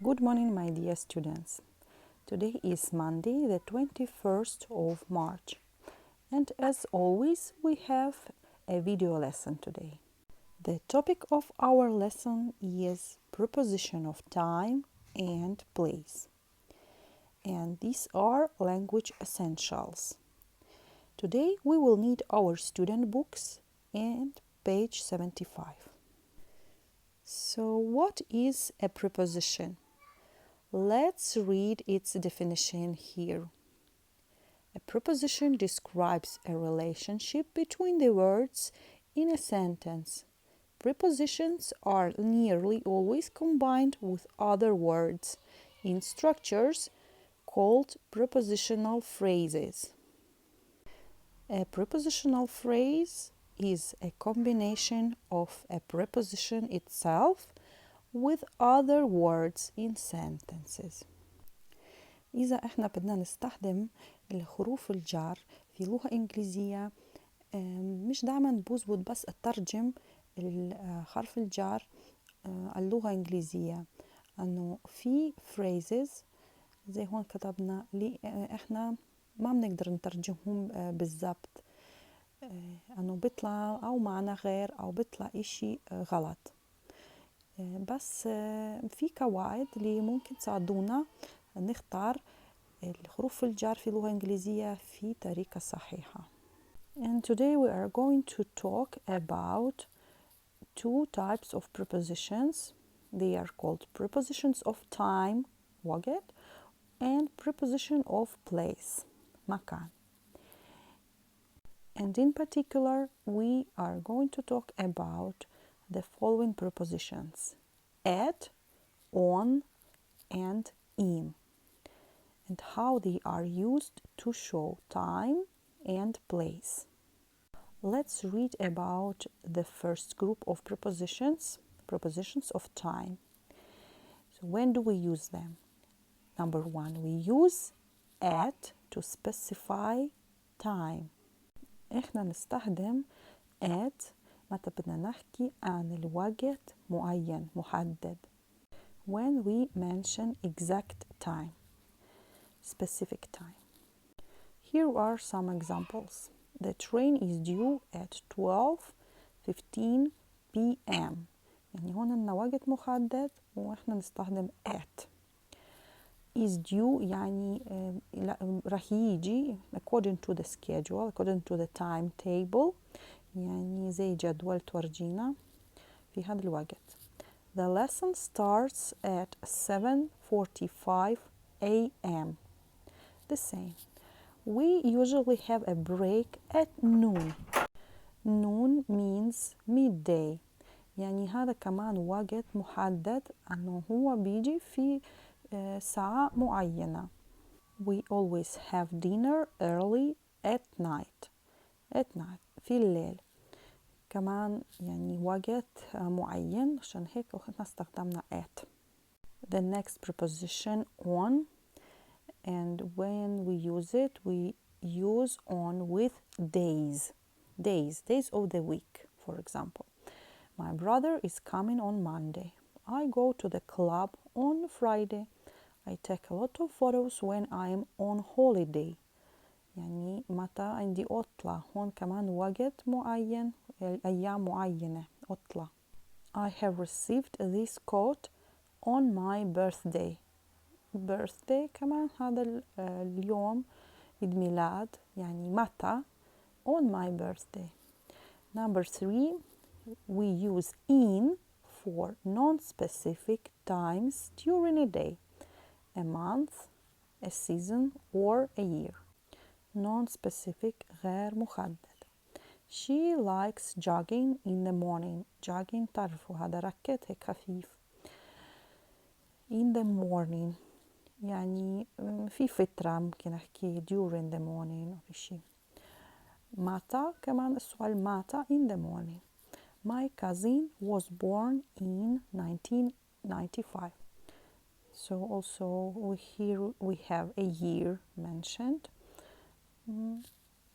Good morning, my dear students. Today is Monday, the 21st of March. And as always, we have a video lesson today. The topic of our lesson is preposition of time and place. And these are language essentials. Today we will need our student books and page 75. So what is a preposition? Let's read its definition here. A preposition describes a relationship between the words in a sentence. Prepositions are nearly always combined with other words in structures called prepositional phrases. A prepositional phrase is a combination of a preposition itself with other words in sentences. إذا إحنا بدنا نستخدم الحروف الجر في لغة إنجليزية مش دائما بزبط بس أترجم حرف الجر اللغة الإنجليزية أنه في phrases زي هون كتبنا إحنا ما بنقدر نترجمهم بالضبط أنه بيطلع أو معنى غير أو بيطلع إشي غلط بس في قواعد اللي ممكن تساعدونا نختار الحروف الجر في اللغة الإنجليزية في طريقة صحيحة. And today we are going to talk about two types of prepositions. They are called prepositions of time, وقت, and preposition of place, مكان. And in particular, we are going to talk about the following prepositions: at, on, and in, and how they are used to show time and place. Let's read about the first group of prepositions, prepositions of time. So when do we use them? Number one, we use at to specify time. إحنا نستخدم at متى بدنا نحكي عن الوقت معين محدد. When we mention exact time, specific time. Here are some examples. The train is due at 12:15 p.m. يعني هون لنا وقت محدد وإحنا نستخدم at. Is due يعني راح يجي according to the schedule, according to the timetable, يعني زي جدول تورجينا في هذا الوقت. The lesson starts at 7:45 a.m. The same. We usually have a break at noon. Noon means midday. يعني هذا كمان وقت محدد أنه هو بيجي في ساعة معينة. We always have dinner early at night. At night في الليل. كمان يعني وقت معين عشان هيك احنا استخدمنا at. The next preposition on, and when we use it we use on with days. Days of the week. For example, my brother is coming on Monday. I go to the club on Friday. I take a lot of photos when I am on holiday. يعني متى عندي عطلة. هون كمان وقت معين أيام معينة عطلة. I have received this coat on my birthday. birthday كمان هذا اليوم عيد ميلاد يعني متى on my birthday. Number 3, we use in for non-specific times during a day, a month, a season, or a year. Non-specific غير محدد. She likes jogging in the morning. Jogging تعرفوا هذا ركض هيك خفيف. In the morning يعني في فترة ممكن أحكي during the morning أو في شي. متى كمان السؤال متى in the morning. My cousin was born in 1995. So also here we have a year mentioned.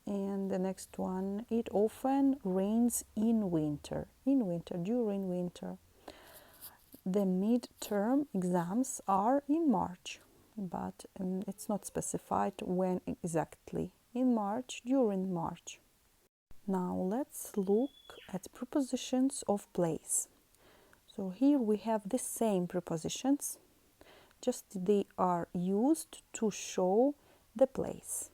And the next one, it often rains in winter. In winter, during winter. The midterm exams are in March, but it's not specified when exactly. In March, during March. Now let's look at prepositions of place. So here we have the same prepositions, just they are used to show the place.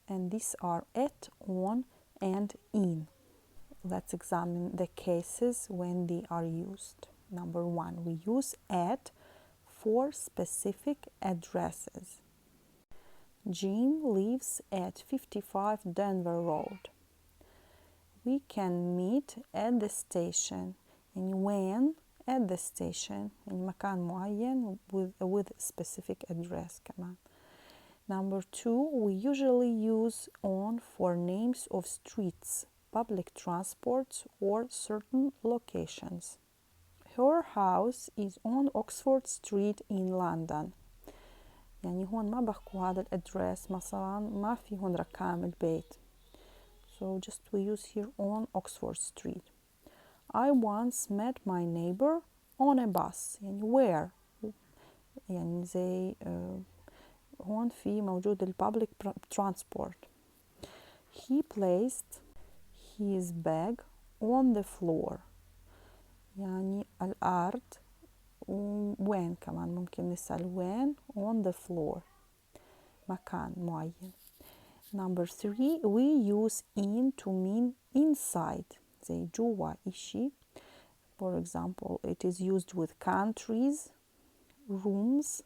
And these are at, on, and in. Let's examine the cases when they are used. Number one, we use at for specific addresses. Jean lives at 55 Denver Road. We can meet at the station. And when at the station in مكان معين with specific address كمان. Number two, we usually use on for names of streets, public transports, or certain locations. Her house is on Oxford Street in London. يعني هون ما بحكوا هذا الادرس مثلا ما في هون رقم البيت. So just we use here on Oxford Street. I once met my neighbor on a bus. يعني where؟ يعني زي هون في موجود البابليك transport. He placed his bag on the floor. يعني الأرض. وين كمان ممكن نسأل وين on the floor مكان معين. Number three, we use in to mean inside زي جوا إشي. For example, it is used with countries, rooms,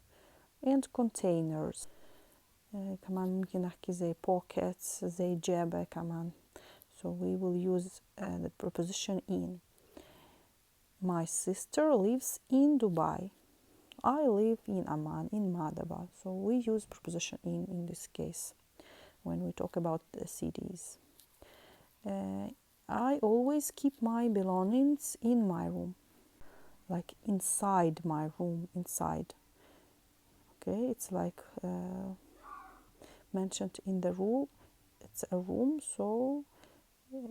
and containers. كمان ممكن نحكي زي pockets زي جيبة كمان. So we will use the preposition in. My sister lives in Dubai. I live in Amman, in Madaba. So we use preposition in this case when we talk about the cities. I always keep my belongings in my room. Like inside my room, inside. Okay, it's like mentioned in the rule. It's a room, so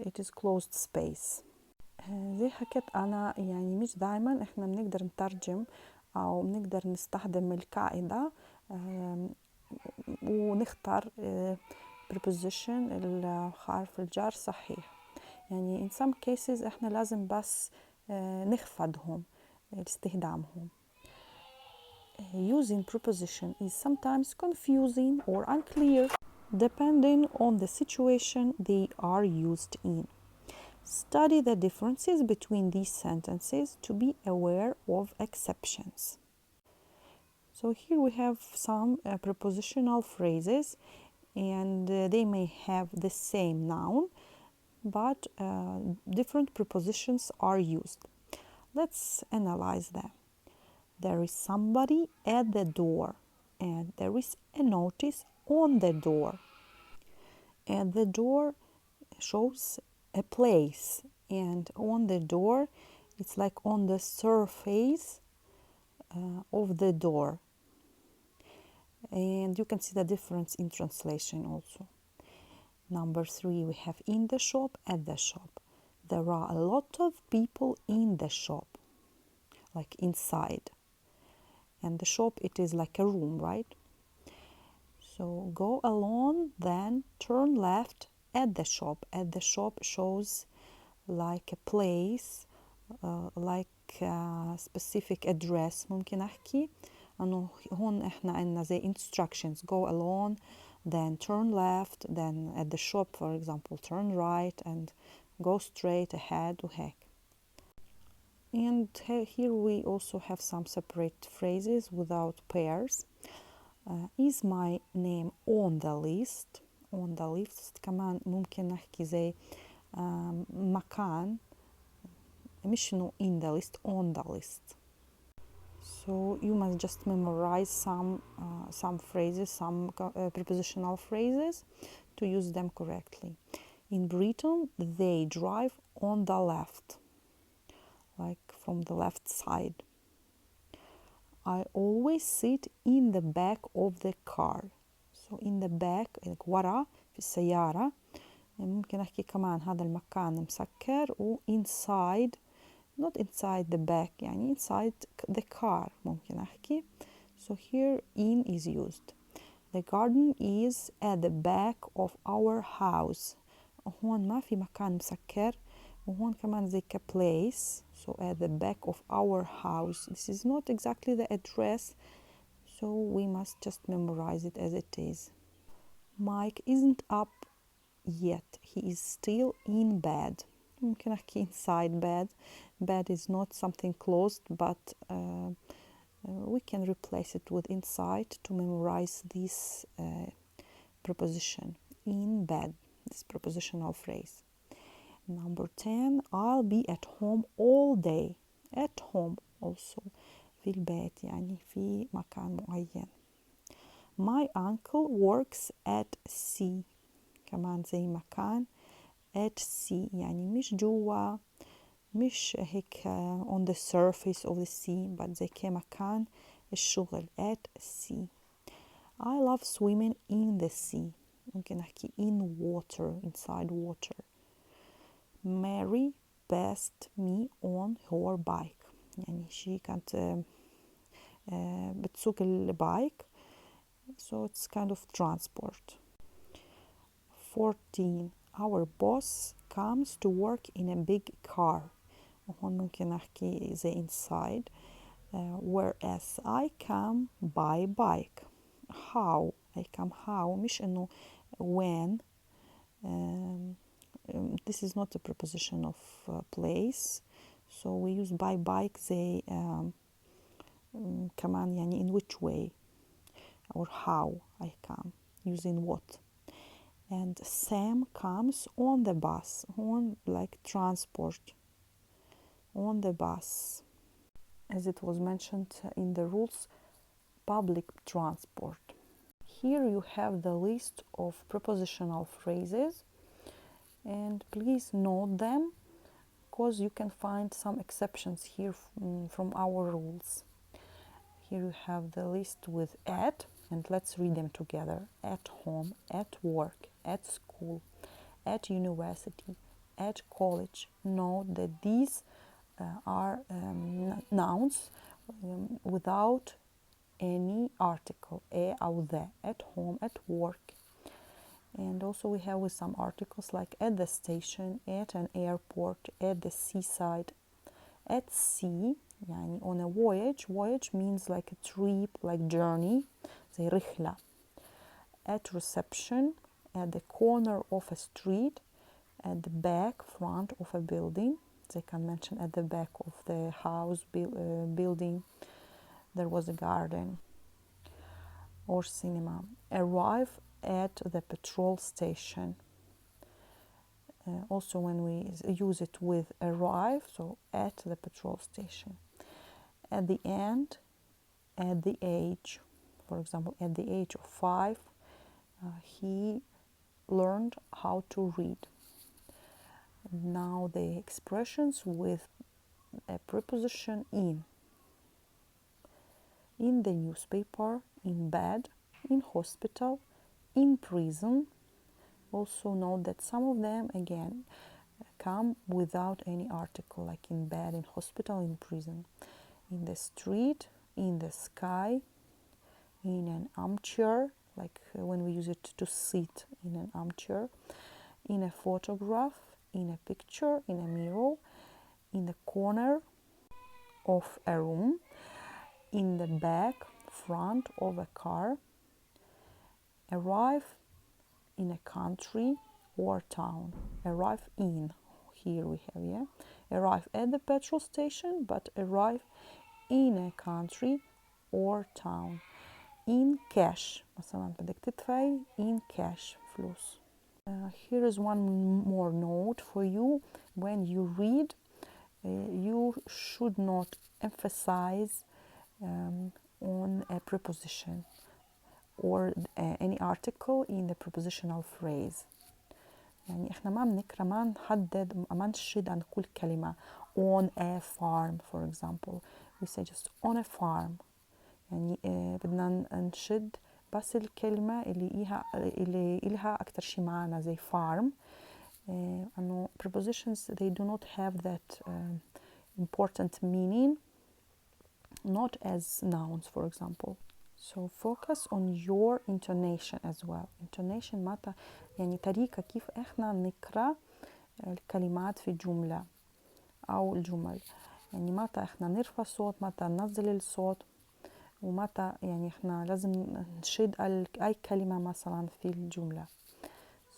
it is closed space. زي حكيت أنا يعني مش دايما إحنا بنقدر نترجم أو بنقدر نستخدم القاعدة ونختار preposition الحرف الجر صحيح. يعني in some cases إحنا لازم بس نخفضهم استخدامهم. Using preposition is sometimes confusing or unclear depending on the situation they are used in. Study the differences between these sentences to be aware of exceptions. So here we have some prepositional phrases, and they may have the same noun, but different prepositions are used. Let's analyze them. There is somebody at the door, and there is a notice on the door. At the door shows a place, and on the door it's like on the surface of the door, and you can see the difference in translation also. Number three, we have in the shop, at the shop. There are a lot of people in the shop, like inside, and the shop it is like a room, right? So go along, then turn left at the shop. At the shop shows like a place, like a specific address. ممكن أحكي أنه هون إحنا عندنا زي instructions. Go along, then turn left, then at the shop for example turn right and go straight ahead وهيك. And here we also have some separate phrases without pairs. Is my name on the list? On the list كمان ممكن نحكي زي مكان مش إنه in the list, on the list. So you must just memorize some phrases, some prepositional phrases to use them correctly. In Britain, they drive on the left, like from the left side. I always sit in the back of the car. So in the back, like ورا في السيارة. ممكن أحكي كمان هذا المكان مسكر و inside not inside the back يعني inside the car ممكن أحكي. So here in is used. The garden is at the back of our house. هون ما في مكان مسكر وهون كمان زي place. So at the back of our house. This is not exactly the address, so we must just memorize it as it is. Mike isn't up yet. He is still in bed. ممكن أحكي inside bed. Bed is not something closed, but we can replace it with inside to memorize this preposition. In bed, this prepositional phrase. Number 10, I'll be at home all day. At home also في البيت يعني في مكان معين. My uncle works at sea. كمان زي مكان at sea يعني مش جوا مش هيك on the surface of the sea but زي كمكان الشغل at sea. I love swimming in the sea. ممكن أحكي in water, inside water. Mary passed me on her bike. يعني she كانت بتسوق البايك, so it's kind of transport. 14. Our boss comes to work in a big car. وهون ممكن أحكي زي inside. Whereas I come by bike. How I come how مش إنه when. This is not a preposition of place, so we use by bike زي كمان يعني in which way or how I come, using what. And Sam comes on the bus, on like transport, on the bus, as it was mentioned in the rules, public transport. Here you have the list of prepositional phrases, and please note them because you can find some exceptions here from our rules. Here you have the list with at, and let's read them together. At home, at work, at school, at university, at college. Note that these are nouns without any article, a أو the, at home, at work. And also we have with some articles like at the station, at an airport, at the seaside, at sea يعني on a voyage. Voyage means like a trip, like journey, زي رحلة. At reception, at the corner of a street, at the back front of a building. They can mention at the back of the house building there was a garden or cinema. Arrive at the petrol station. Also when we use it with arrive, so at the petrol station. At the end, at the age, for example, at the age of 5, he learned how to read. Now the expressions with a preposition in. In the newspaper, in bed, in hospital, in prison. Also note that some of them again come without any article, like in bed, in hospital, in prison. In the street, in the sky, in an armchair, like when we use it to sit in an armchair, in a photograph, in a picture, in a mirror, in the corner of a room, in the back front of a car. Arrive in a country or town. Arrive in, here we have, yeah, arrive at the petrol station, but arrive in a country or town. In cash, مثلا بدك تدفعي in cash فلوس. Here is one more note for you. When you read, you should not emphasize on a preposition or any article in the prepositional phrase. يعني احنا ما بنقرا ما نحدد ما نشد عن كل كلمة. On a farm for example, we say just on a farm. يعني بدنا نشد بس الكلمة اللي إلها أكتر شي معنى زي farm. أنه prepositions they do not have that important meaning, not as nouns, for example. So focus on your intonation as well. Intonation معناتها يعني طريقة كيف احنا نقرأ الكلمات في جملة أو الجمل. يعني متى احنا نرفع الصوت، متى ننزل الصوت، ومتى يعني احنا لازم نشد أي كلمة مثلا في الجملة.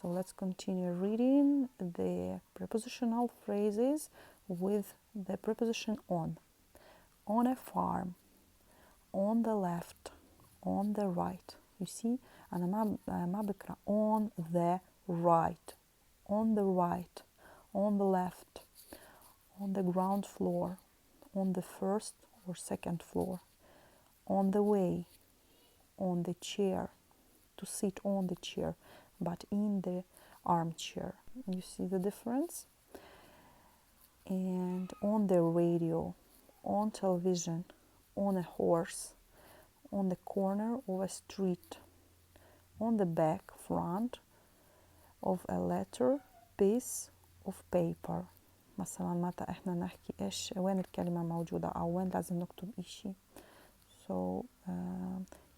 So let's continue reading the prepositional phrases with the preposition on. On a farm, on the left, on the right. You see أنا ما بقرأ on the right, on the right, on the left, on the ground floor, on the first or second floor, on the way, on the chair, to sit on the chair, but in the armchair. You see the difference? And on the radio, on television, on a horse, on the corner of a street, on the back front of a letter piece of paper. مثلا متى احنا نحكي ايش وين الكلمة موجودة او وين لازم نكتب اشي. So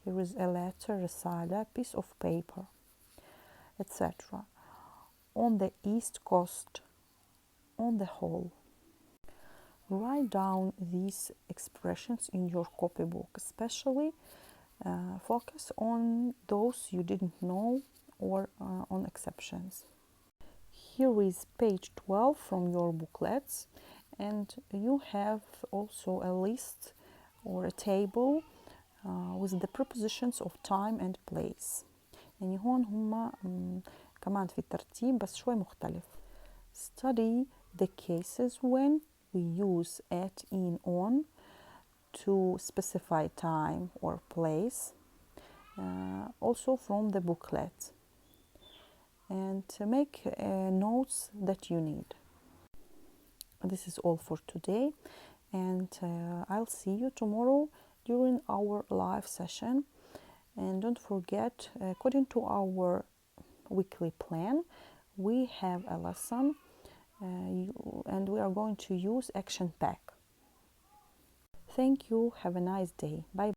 here is a letter, رسالة, piece of paper, etc. On the east coast, on the whole. Write down these expressions in your copybook, especially focus on those you didn't know or on exceptions. Here is page 12 from your booklets, and you have also a list or a table with the prepositions of time and place. يعني هون هما كمان في الترتيب بس شوي مختلف. Study the cases when we use at, in, on to specify time or place, also from the booklet, and make notes that you need. This is all for today, and I'll see you tomorrow during our live session. And don't forget, according to our weekly plan, we have a lesson and we are going to use action pack. Thank you. Have a nice day. Bye.